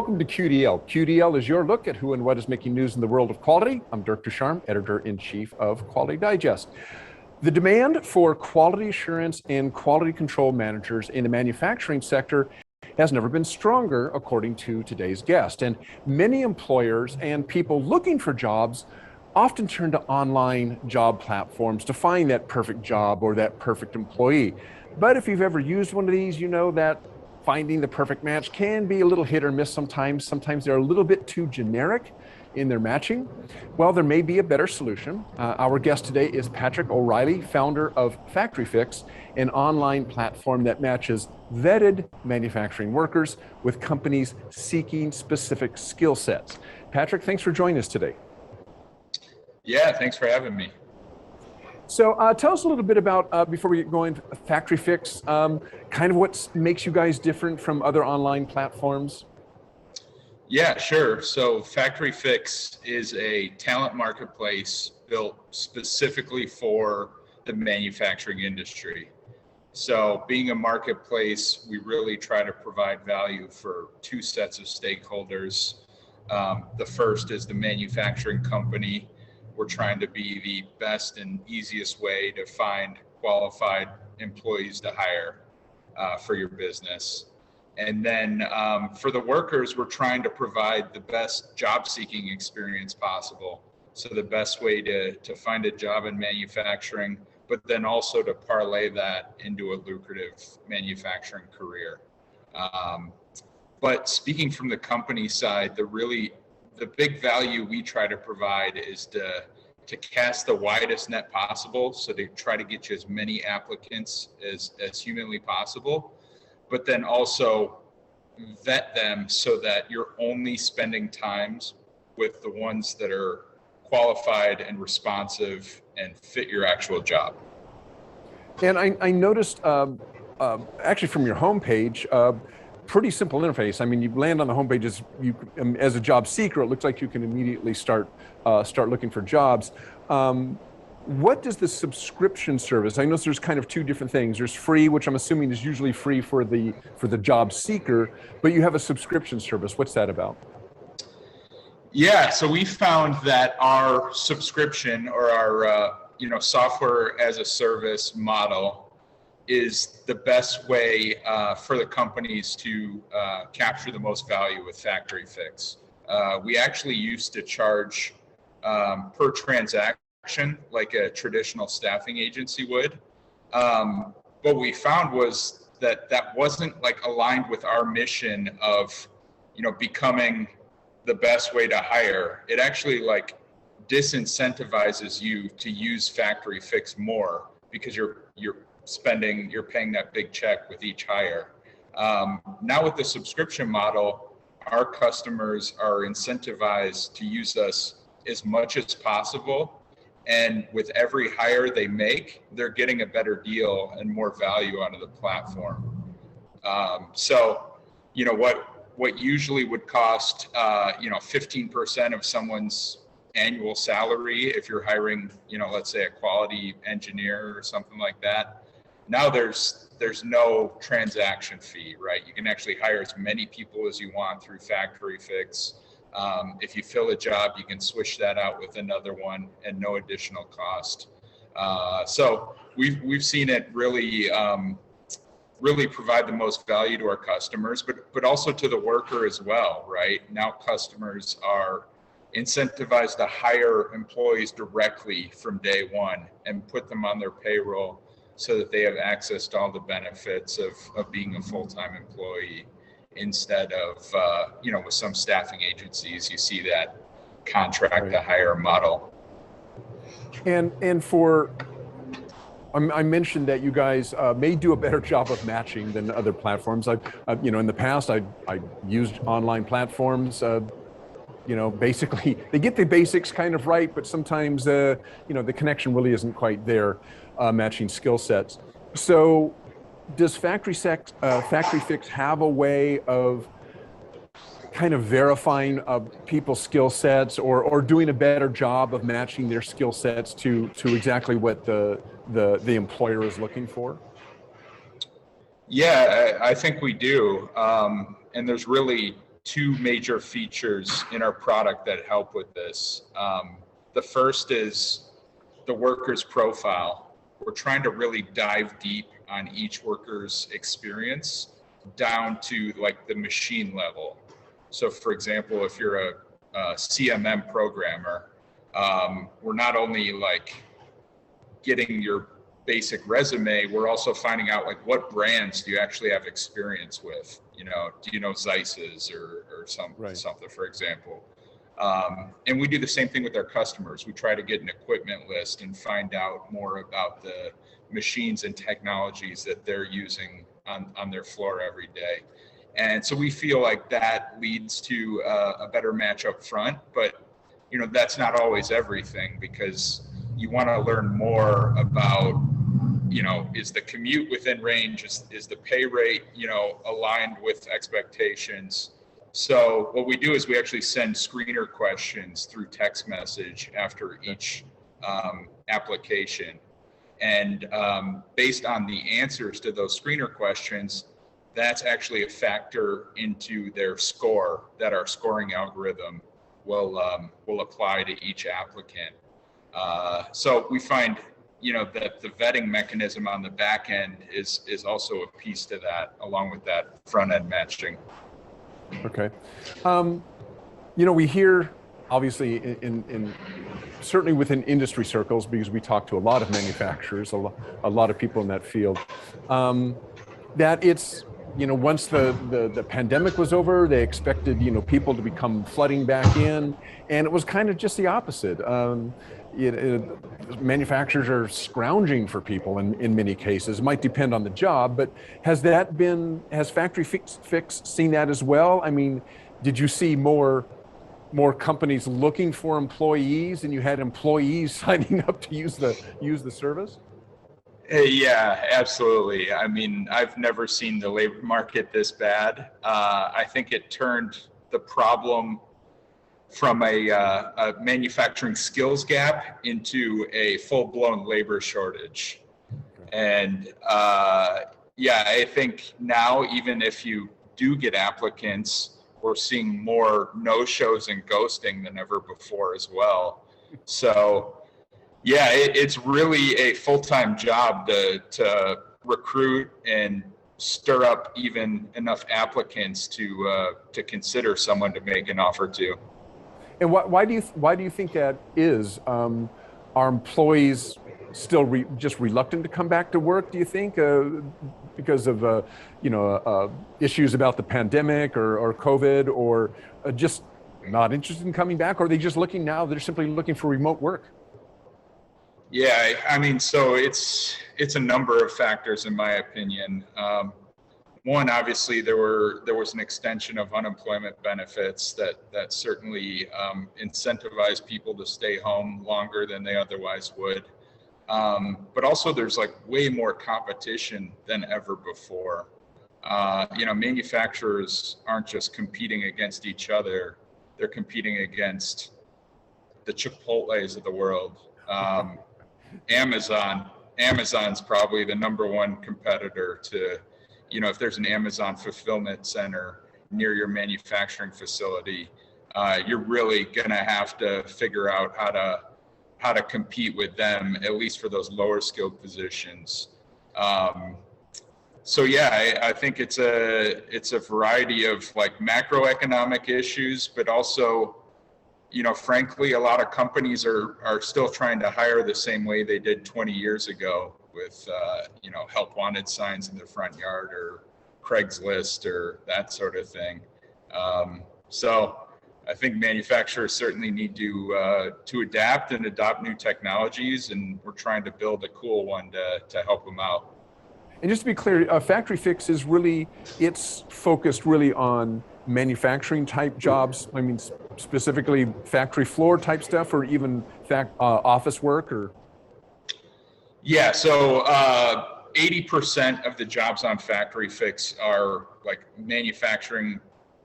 Welcome to QDL. QDL is your look at who and what is making news in the world of quality. I'm Dirk Ducharme, Editor-in-Chief of Quality Digest. The demand for quality assurance and quality control managers in the manufacturing sector has never been stronger, according to today's guest. And many employers and people looking for jobs often turn to online job platforms to find that perfect job or that perfect employee. But if you've ever used one of these, you know that finding the perfect match can be a little hit or miss sometimes. Sometimes they're a little bit too generic in their matching. Well, there may be a better solution. Our guest today is Patrick O'Reilly, founder of FactoryFix, an online platform that matches vetted manufacturing workers with companies seeking specific skill sets. Patrick, thanks for joining us today. Yeah, thanks for having me. So tell us a little bit about, before we get going, FactoryFix, kind of what makes you guys different from other online platforms? Yeah, sure. So FactoryFix is a talent marketplace built specifically for the manufacturing industry. So being a marketplace, we really try to provide value for two sets of stakeholders. The first is the manufacturing company. We're trying to be the best and easiest way to find qualified employees to hire for your business. And then for the workers, we're trying to provide the best job seeking experience possible. So the best way to find a job in manufacturing, but then also to parlay that into a lucrative manufacturing career. But speaking from the company side, the big value we try to provide is to cast the widest net possible. So to try to get you as many applicants as humanly possible, but then also vet them so that you're only spending times with the ones that are qualified and responsive and fit your actual job. And I noticed, actually from your homepage, pretty simple interface. I mean, you land on the homepage as a job seeker. It looks like you can immediately start looking for jobs. What does the subscription service? I know there's kind of two different things. There's free, which I'm assuming is usually free for the job seeker, but you have a subscription service. What's that about? Yeah, so we found that our subscription or our software as a service model is the best way for the companies to capture the most value with FactoryFix. We actually used to charge per transaction like a traditional staffing agency would. What we found was that wasn't like aligned with our mission of becoming the best way to hire. It actually like disincentivizes you to use FactoryFix more because you're paying that big check with each hire. Now with the subscription model, our customers are incentivized to use us as much as possible. And with every hire they make, they're getting a better deal and more value out of the platform. So, what usually would cost, 15% of someone's annual salary if you're hiring, let's say a quality engineer or something like that. Now there's no transaction fee, right? You can actually hire as many people as you want through FactoryFix. If you fill a job, you can switch that out with another one and no additional cost. So we've seen it really provide the most value to our customers, but also to the worker as well, right? Now customers are incentivized to hire employees directly from day one and put them on their payroll so that they have access to all the benefits of being a full-time employee instead of, with some staffing agencies, you see that contract to hire model. And I mentioned that you guys may do a better job of matching than other platforms. In the past, I used online platforms. Basically they get the basics kind of right, but sometimes the connection really isn't quite there, matching skill sets. So does FactoryFix have a way of kind of verifying people's skill sets or doing a better job of matching their skill sets to exactly what the employer is looking for? Yeah, I think we do. And there's really two major features in our product that help with this. The first is the worker's profile. We're trying to really dive deep on each worker's experience down to like the machine level. So for example, if you're a CMM programmer, we're not only like getting your basic resume, we're also finding out like what brands do you actually have experience with. You know, do you know Zeiss's or something, for example. And we do the same thing with our customers. We try to get an equipment list and find out more about the machines and technologies that they're using on their floor every day. And so we feel like that leads to a better match up front, but you know, that's not always everything, because you want to learn more about, you know, is the commute within range, is the pay rate, you know, aligned with expectations. So what we do is we actually send screener questions through text message after each application. And based on the answers to those screener questions, that's actually a factor into their score that our scoring algorithm will apply to each applicant. So we find, you know, that the vetting mechanism on the back end is also a piece to that, along with that front end matching. Okay. You know, we hear, obviously, in certainly within industry circles, because we talk to a lot of manufacturers, a lot of people in that field, that it's, you know, once the pandemic was over, they expected, you know, people to become flooding back in, and it was kind of just the opposite. Manufacturers are scrounging for people in many cases. It might depend on the job, but has FactoryFix seen that as well? I mean, did you see more companies looking for employees and you had employees signing up to use the service? Yeah, absolutely. I mean, I've never seen the labor market this bad. I think it turned the problem from a manufacturing skills gap into a full-blown labor shortage. And yeah, I think now, even if you do get applicants, we're seeing more no-shows and ghosting than ever before as well. So yeah, it's really a full-time job to recruit and stir up even enough applicants to consider someone to make an offer to. And why do you think that is? Are employees still just reluctant to come back to work, do you think, because of you know, issues about the pandemic or COVID, or just not interested in coming back? Or are they just looking now, they're simply looking for remote work? Yeah, I mean, so it's a number of factors, in my opinion. One, obviously, there was an extension of unemployment benefits that certainly incentivized people to stay home longer than they otherwise would. But also, there's like way more competition than ever before. You know, manufacturers aren't just competing against each other; they're competing against the Chipotles of the world. Amazon's probably the number one competitor to, you know, if there's an Amazon fulfillment center near your manufacturing facility, you're really gonna have to figure out how to compete with them, at least for those lower skilled positions. So yeah, I think it's a variety of like macroeconomic issues, but also, you know, frankly, a lot of companies are still trying to hire the same way they did 20 years ago with, you know, help wanted signs in their front yard or Craigslist or that sort of thing. So I think manufacturers certainly need to adapt and adopt new technologies, and we're trying to build a cool one to help them out. And just to be clear, FactoryFix is really, it's focused really on manufacturing type jobs. I mean, specifically factory floor type stuff, or even office work, or? Yeah, so 80% of the jobs on FactoryFix are like manufacturing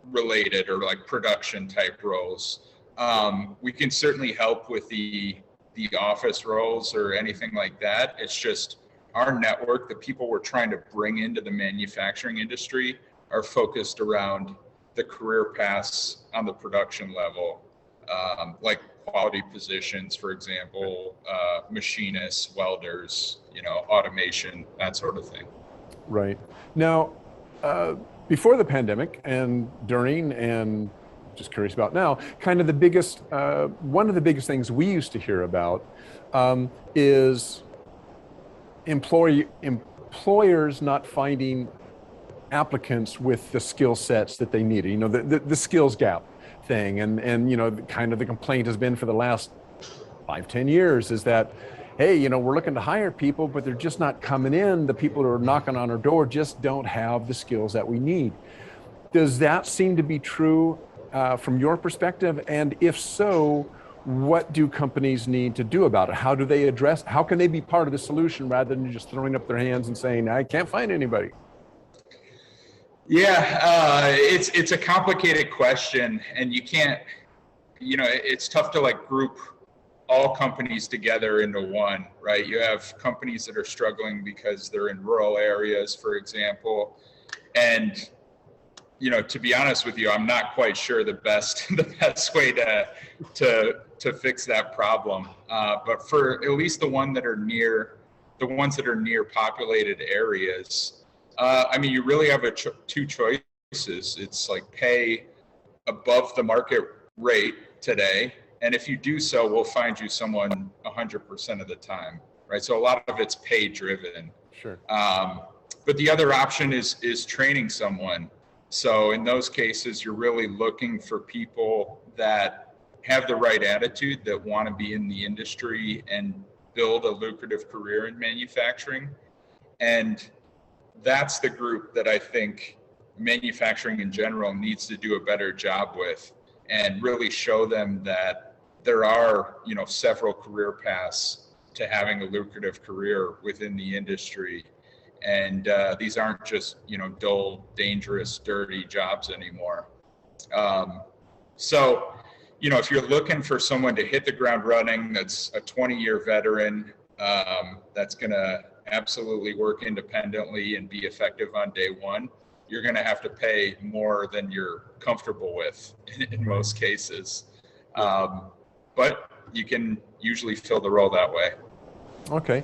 related or like production type roles. We can certainly help with the office roles or anything like that. It's just our network, the people we're trying to bring into the manufacturing industry, are focused around the career paths on the production level, like quality positions, for example, machinists, welders, automation, that sort of thing. Right. Now, before the pandemic and during, and just curious about now, kind of the biggest, one of the biggest things we used to hear about is employers not finding applicants with the skill sets that they needed, the skills gap thing. And kind of the complaint has been for the last 5-10 years is that, hey, we're looking to hire people, but they're just not coming in. The people who are knocking on our door just don't have the skills that we need. Does that seem to be true from your perspective? And if so, what do companies need to do about it? How can they be part of the solution rather than just throwing up their hands and saying, I can't find anybody? Yeah, it's a complicated question, and you can't, it's tough to group all companies together into one, right? You have companies that are struggling because they're in rural areas, for example. And, to be honest with you, I'm not quite sure the best way to fix that problem. But for at least the ones that are near populated areas, you really have two choices. It's pay above the market rate today. And if you do so, we'll find you someone 100% of the time, right? So a lot of it's pay driven. Sure. But the other option is training someone. So in those cases, you're really looking for people that have the right attitude, that want to be in the industry and build a lucrative career in manufacturing. And that's the group that I think manufacturing in general needs to do a better job with, and really show them that there are, several career paths to having a lucrative career within the industry. And these aren't just, dull, dangerous, dirty jobs anymore. So, if you're looking for someone to hit the ground running, that's a 20-year veteran, that's going to absolutely work independently and be effective on day one, you're going to have to pay more than you're comfortable with in most cases. But you can usually fill the role that way. Okay.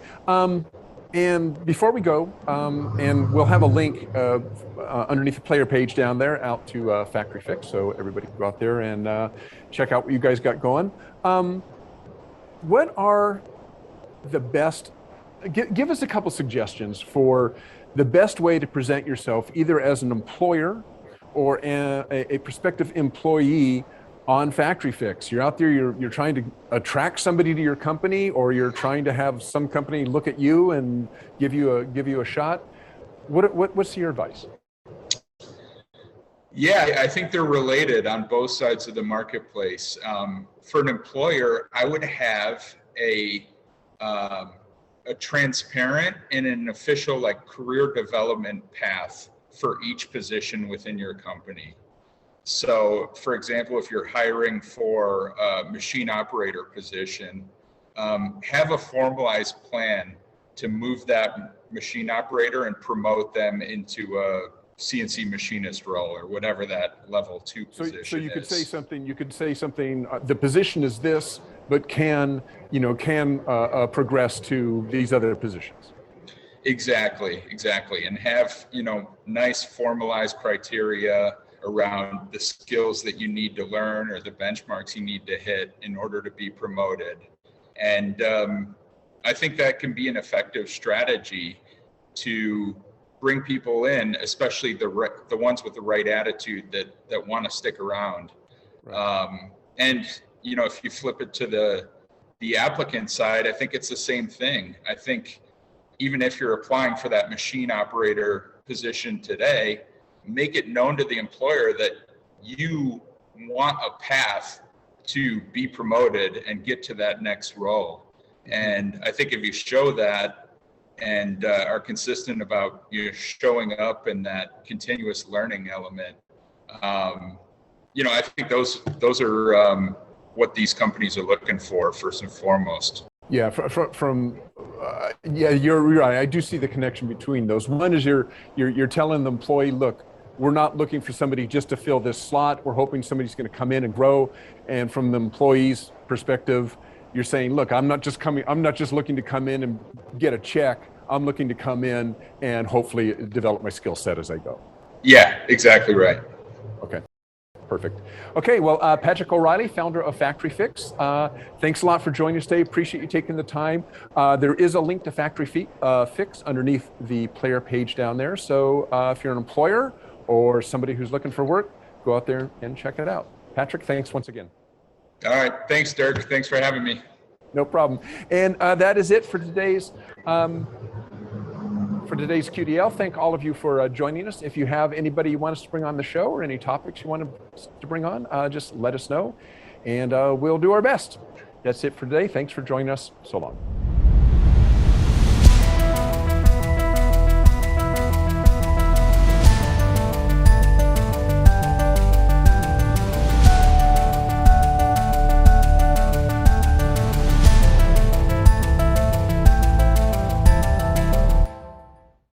And before we go, and we'll have a link underneath the player page down there out to FactoryFix, so everybody can go out there and check out what you guys got going. What are the best, give us a couple suggestions for the best way to present yourself, either as an employer or a prospective employee on FactoryFix. You're out there, you're trying to attract somebody to your company, or you're trying to have some company look at you and give you a shot. What's your advice? Yeah, I think they're related on both sides of the marketplace. For an employer, I would have a transparent and an official career development path for each position within your company. So, for example, if you're hiring for a machine operator position, have a formalized plan to move that machine operator and promote them into a CNC machinist role or whatever that level 2 position is. So you could say something, the position is this, but can progress to these other positions. Exactly. And have, nice formalized criteria around the skills that you need to learn or the benchmarks you need to hit in order to be promoted. And I think that can be an effective strategy to bring people in, especially the ones with the right attitude that want to stick around. Right. And if you flip it to the applicant side, I think it's the same thing. I think even if you're applying for that machine operator position today, make it known to the employer that you want a path to be promoted and get to that next role. And I think if you show that and are consistent about showing up in that continuous learning element, I think those are what these companies are looking for first and foremost. Yeah, you're right. I do see the connection between those. One is you're telling the employee, look, we're not looking for somebody just to fill this slot. We're hoping somebody's going to come in and grow. And from the employee's perspective, you're saying, look, I'm not just looking to come in and get a check. I'm looking to come in and hopefully develop my skill set as I go. Yeah, exactly right. Okay, perfect. Okay, well, Patrick O'Reilly, founder of FactoryFix. Thanks a lot for joining us today. Appreciate you taking the time. There is a link to FactoryFix underneath the player page down there. So if you're an employer or somebody who's looking for work, go out there and check it out. Patrick, thanks once again. All right. Thanks, Dirk. Thanks for having me. No problem. And that is it for today's QDL. Thank all of you for joining us. If you have anybody you want us to bring on the show or any topics you want to bring on, just let us know and we'll do our best. That's it for today. Thanks for joining us. So long.